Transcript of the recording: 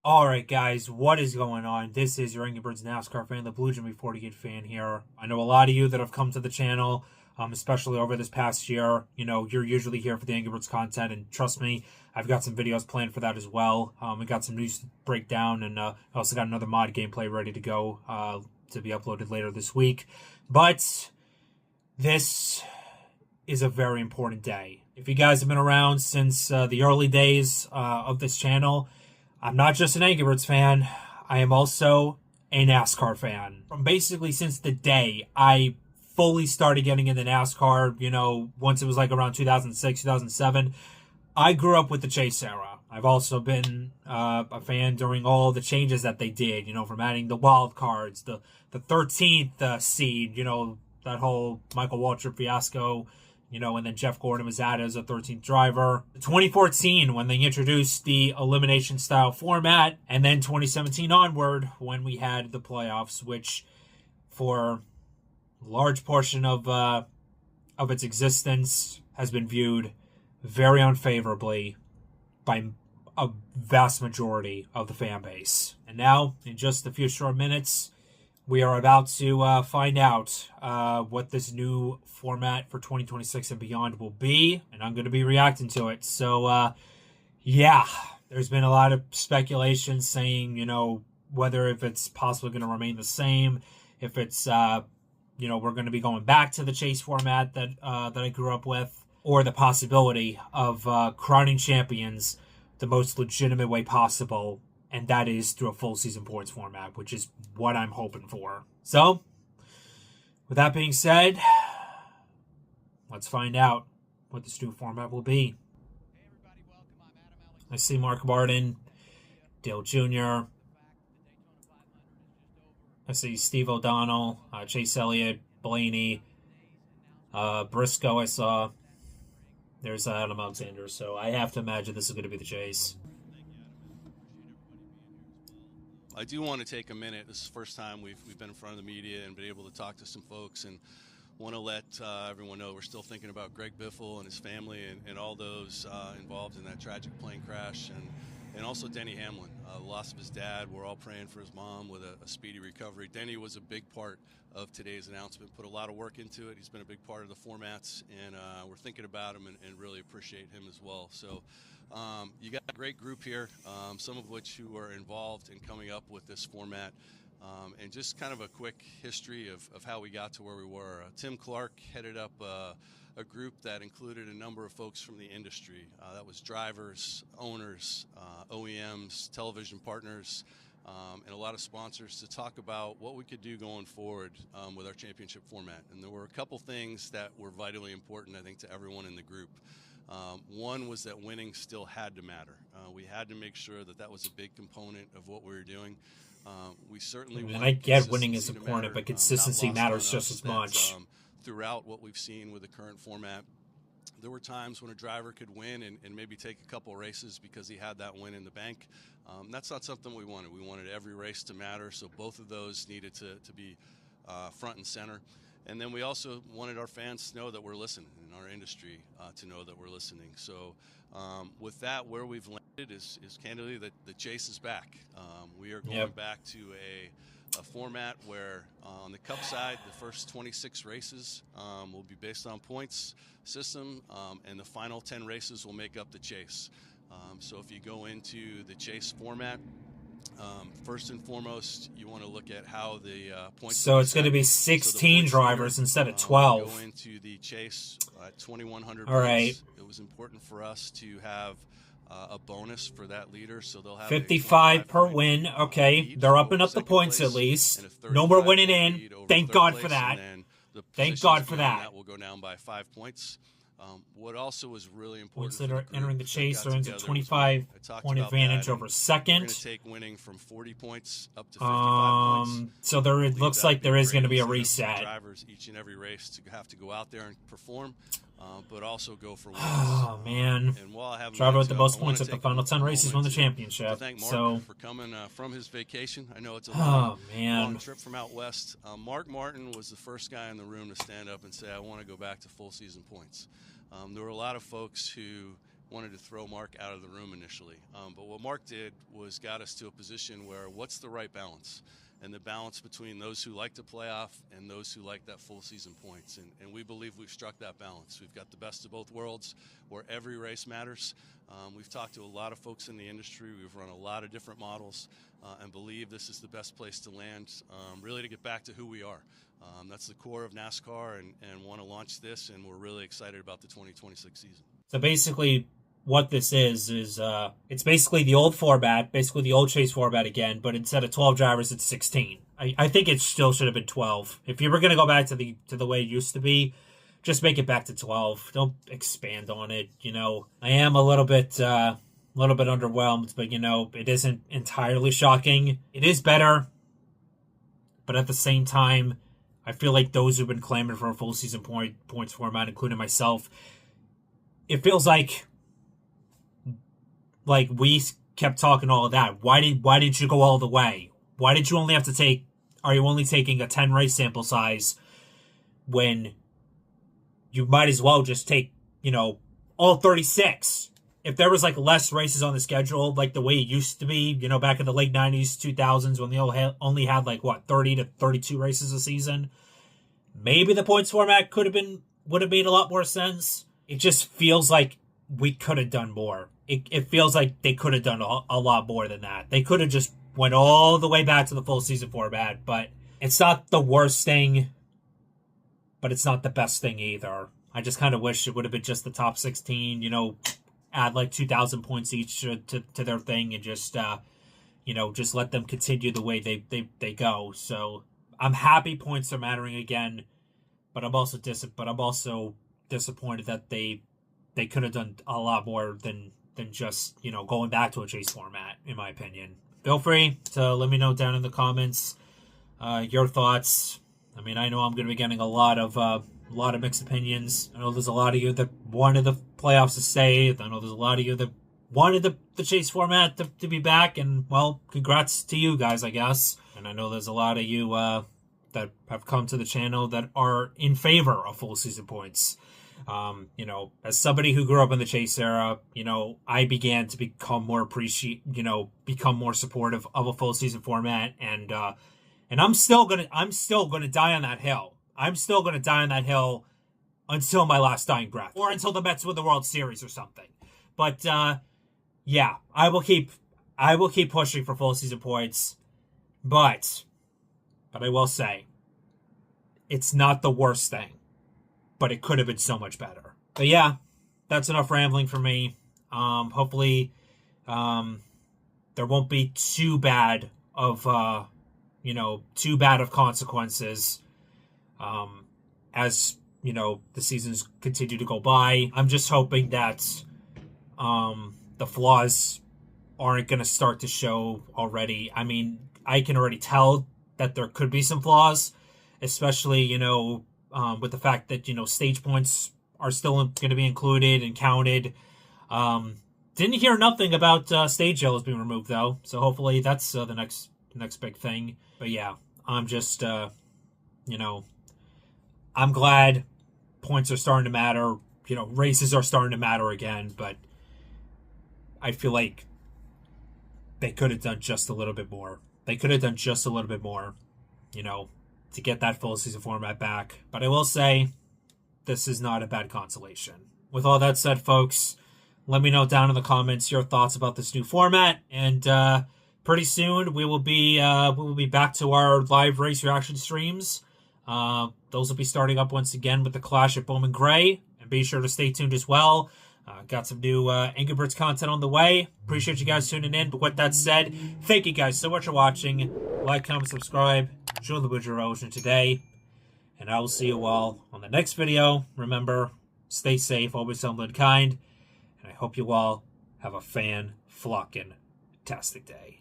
All right, guys, what is going on? This is your Angry Birds NASCAR fan, the Blue Jimmy 40 fan here. I know a lot of you that have come to the channel, especially over this past year. You know, you're usually here for the Angry Birds content, and trust me, I've got some videos planned for that as well. We got some news to break down, and I also got another mod gameplay ready to go to be uploaded later this week. But this is a very important day. If you guys have been around since the early days of this channel, I'm not just an Angry Birds fan, I am also a NASCAR fan. From basically since the day I fully started getting into NASCAR, you know, once it was like around 2006, 2007, I grew up with the Chase era. I've also been a fan during all the changes that they did, you know, from adding the wild cards, the 13th seed, you know, that whole Michael Waltrip fiasco, you know, and then Jeff Gordon was added as a 13th driver. 2014, when they introduced the elimination style format, and then 2017 onward, when we had the playoffs, which for a large portion of its existence has been viewed very unfavorably by a vast majority of the fan base. And now, in just a few short minutes, we are about to find out what this new format for 2026 and beyond will be, and I'm going to be reacting to it. So, yeah, there's been a lot of speculation saying, you know, whether if it's possibly going to remain the same, if it's, you know, we're going to be going back to the chase format that I grew up with, or the possibility of crowning champions the most legitimate way possible, and that is through a full season points format, which is what I'm hoping for. So, with that being said, let's find out what this new format will be. I see Mark Martin, Dale Jr., I see Steve O'Donnell, Chase Elliott, Blaney, Briscoe I saw. There's Adam Alexander, so I have to imagine this is going to be the chase. I do want to take a minute. This is the first time we've been in front of the media and been able to talk to some folks, and want to let everyone know we're still thinking about Greg Biffle and his family and all those involved in that tragic plane crash, and also Denny Hamlin, the loss of his dad. We're all praying for his mom with a speedy recovery. Denny was a big part of today's announcement, put a lot of work into it. He's been a big part of the formats, and we're thinking about him and really appreciate him as well. So you got a great group here, some of which who are involved in coming up with this format. And just kind of a quick history of how we got to where we were. Tim Clark headed up a group that included a number of folks from the industry. That was drivers, owners, OEMs, television partners, and a lot of sponsors to talk about what we could do going forward with our championship format. And there were a couple things that were vitally important, I think, to everyone in the group. One was that winning still had to matter. We had to make sure that that was a big component of what we were doing. We certainly and I get winning is important, but consistency matters just as much. Throughout what we've seen with the current format, there were times when a driver could win and maybe take a couple races because he had that win in the bank. That's not something we wanted. We wanted every race to matter, so both of those needed to be front and center. And then we also wanted our fans to know that we're listening, and our industry to know that we're listening. So with that, where we've landed is candidly that the chase is back. We are going back to a format where on the Cup side, the first 26 races will be based on points system, and the final 10 races will make up the chase. So if you go into the chase format, first and foremost, you want to look at how the points. So it's going to be 16 drivers instead of 12. Go into the chase at 2,100 All points. Right. It was important for us to have a bonus for that leader, so they'll have 55 per win. Okay, they're upping up the points at least. No more winning in. Thank God for that. Thank God for that. That will go down by 5 points. What also was really important, points that are entering the chase earns a 25-point advantage over second. We're going to take winning from 40 points up to 55 points. So there, it looks like there is going to be a reset. Drivers each and every race to have to go out there and perform, but also go for wins. Oh man! And while I have driver with the most points at the final 10 races won the championship. Thank Mark so for coming from his vacation. I know it's a long trip from out west. Mark Martin was the first guy in the room to stand up and say, "I want to go back to full season points." There were a lot of folks who wanted to throw Mark out of the room initially. But what Mark did was got us to a position where what's the right balance? And the balance between those who like to play off and those who like that full season points. And we believe we've struck that balance. We've got the best of both worlds where every race matters. We've talked to a lot of folks in the industry. We've run a lot of different models and believe this is the best place to land, really to get back to who we are. That's the core of NASCAR, and want to launch this, and we're really excited about the 2026 season. So basically, what this is it's basically the old format, basically the old chase format again, but instead of 12 drivers, it's 16. I think it still should have been 12. If you were going to go back to the way it used to be, just make it back to 12. Don't expand on it. You know, I am a little bit underwhelmed, but you know, it isn't entirely shocking. It is better, but at the same time, I feel like those who've been clamoring for a full season points format, including myself, it feels like we kept talking all of that. Why didn't you go all the way? Why did you only have to take? Are you only taking a 10 race sample size when you might as well just take, you know, all 36? If there was like less races on the schedule, like the way it used to be, you know, back in the late 90s, 2000s, when they only had like what 30 to 32 races a season, maybe the points format would have made a lot more sense. It just feels like we could have done more. It feels like they could have done a lot more than that. They could have just went all the way back to the full season format, but it's not the worst thing, but it's not the best thing either. I just kind of wish it would have been just the top 16, you know, add like 2,000 points each to their thing and just, you know, just let them continue the way they go. So I'm happy points are mattering again, but I'm also disappointed that they could have done a lot more than just, you know, going back to a chase format, in my opinion. Feel free to let me know down in the comments your thoughts. I mean, I know I'm going to be getting a lot of mixed opinions. I know there's a lot of you that wanted the playoffs to stay. I know there's a lot of you that wanted the chase format to be back, and well, congrats to you guys, I guess. And I know there's a lot of you that have come to the channel that are in favor of full season points. You know, as somebody who grew up in the chase era, you know, I began to become more supportive of a full season format, and I'm still gonna die on that hill. I'm still gonna die on that hill until my last dying breath, or until the Mets win the World Series or something. But yeah, I will keep pushing for full season points, but I will say, it's not the worst thing. But it could have been so much better. But yeah, that's enough rambling for me. Hopefully, there won't be too bad of consequences. As you know, the seasons continue to go by. I'm just hoping that the flaws aren't going to start to show already. I mean, I can already tell that there could be some flaws, especially, you know, with the fact that, you know, stage points are still going to be included and counted. Didn't hear nothing about stage yellows being removed, though. So hopefully that's the next big thing. But yeah, I'm just, you know, I'm glad points are starting to matter. You know, races are starting to matter again. But I feel like they could have done just a little bit more. You know, to get that full season format back. But I will say, this is not a bad consolation. With all that said, folks, let me know down in the comments your thoughts about this new format. And pretty soon we will be back to our live race reaction streams. Those will be starting up once again with the Clash at Bowman Gray. And be sure to stay tuned as well. Got some new Angry Birds content on the way. Appreciate you guys tuning in. But with that said, thank you guys so much for watching. Like, comment, subscribe. Join the Blue Revolution today. And I will see you all on the next video. Remember, stay safe, always humble and kind. And I hope you all have a fan-flocking-tastic day.